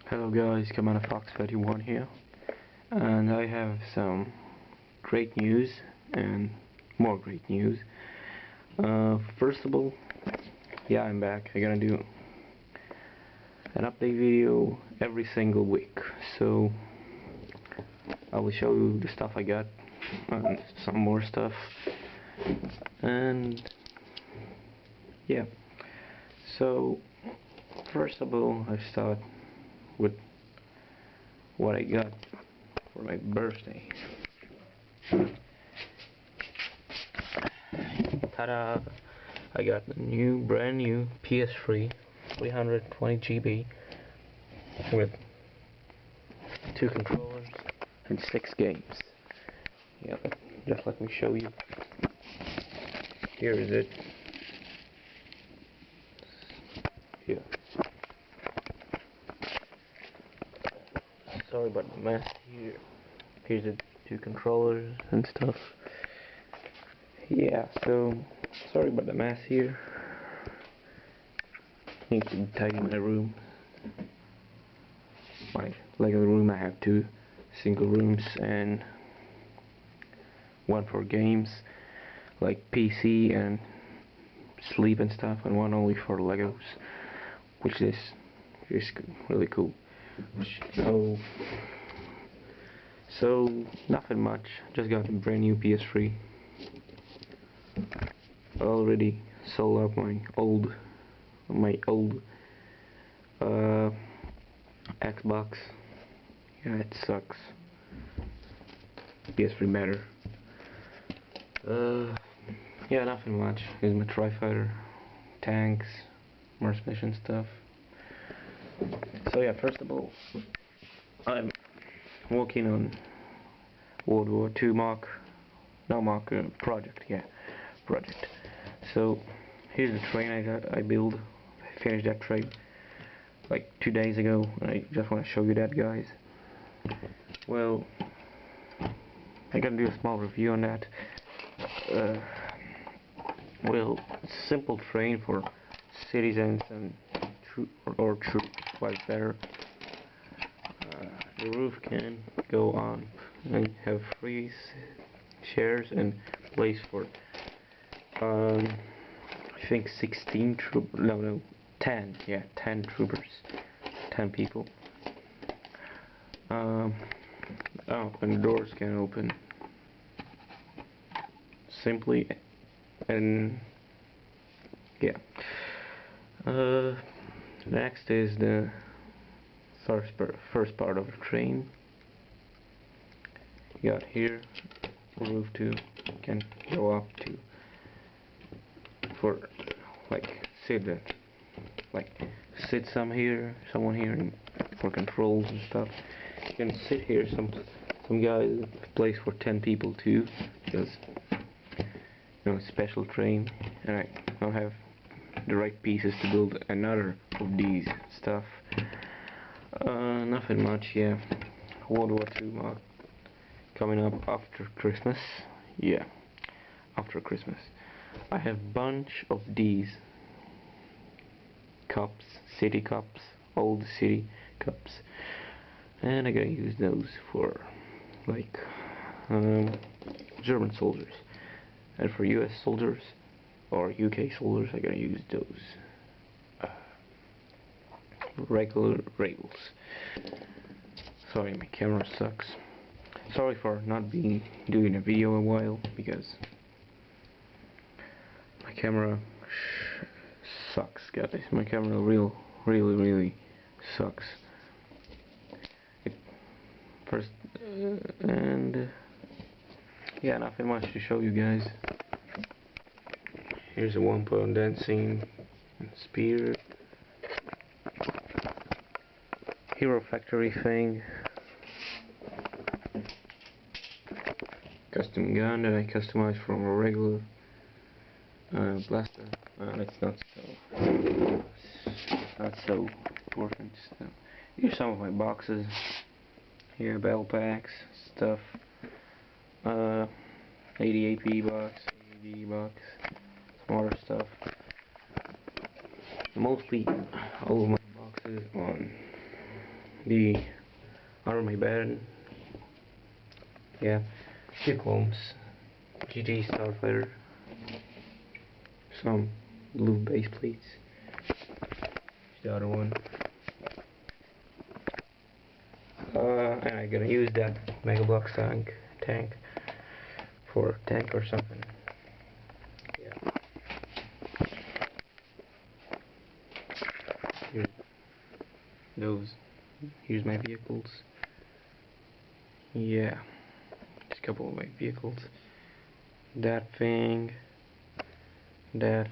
Hello guys, Commander Fox 31 here, and I have some great news and more great news. First of all, yeah, I'm back. I'm gonna do an update video every single week, so I will show you the stuff I got and some more stuff, and yeah. So first of all, I start with what I got for my birthday. Ta-da! I got a brand new PS3 320 GB with 2 controllers and 6 games. Yeah, just let me show you. Here is it. Here. Sorry about the mess here. Here's the 2 controllers and stuff. Yeah, so sorry about the mess here. Need to tidy my room. My Lego room, I have 2 single rooms and one for games like PC and sleep and stuff, and one only for Legos, which is really cool. So nothing much. Just got a brand new PS3. I already sold out my old Xbox. Yeah, it sucks. PS3 better. Yeah, nothing much. Here's my Tri-Fighter, tanks, Mars mission stuff. So yeah, first of all, I'm working on WW2 project. Yeah, project. So here's the train I built. I finished that train like 2 days ago, and I just want to show you that, guys. Well, I'm gonna do a small review on that. Well, simple train for citizens and troops, quite better. The roof can go on and have 3 chairs and place for I think 16 troopers. No, 10. Yeah, 10 troopers, 10 people. Oh, and the doors can open simply, and yeah. Next is the first part of the train. You got here roof to can go up to for like sit someone here and for controls and stuff. You can sit here. Some guys place for 10 people too, because special train, and I don't have the right pieces to build another of these stuff. Nothing much. Yeah, World War II coming up after Christmas. Yeah, after Christmas. I have bunch of these cups, city cups, old city cups, and I'm gonna use those for like German soldiers, and for US soldiers or UK soldiers I'm gonna use those regular rails. Sorry, my camera sucks. Sorry for not doing a video a while, because my camera sucks, guys. My camera really sucks. Yeah, nothing much to show you guys. Here's a 1-pound dancing spear, Hero Factory thing, custom gun that I customized from a regular blaster. It's not so important. So, here's some of my boxes. Here, battle packs, stuff. 80 AP box, 80 box, some other stuff. Mostly all of my boxes on the under my bed, yeah, few clones, GT Starfighter, some blue base plates, the other one, and I'm gonna use that Mega Bloks tank for a tank or something. Yeah. Here's my vehicles. Yeah, just a couple of my vehicles. That thing, a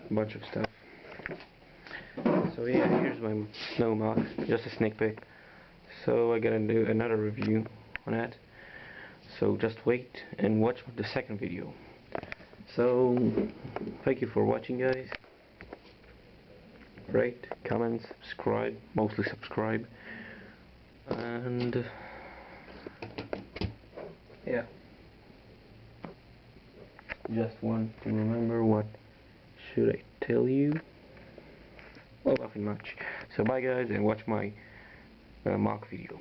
bunch of stuff. So yeah, here's my snow mock, just a sneak peek. So I gotta do another review on that. So just wait and watch the second video. So thank you for watching, guys. Rate, comment, subscribe, mostly subscribe, and yeah, just want to remember, what should I tell you? Well, nothing much. So bye guys, and watch my mock video.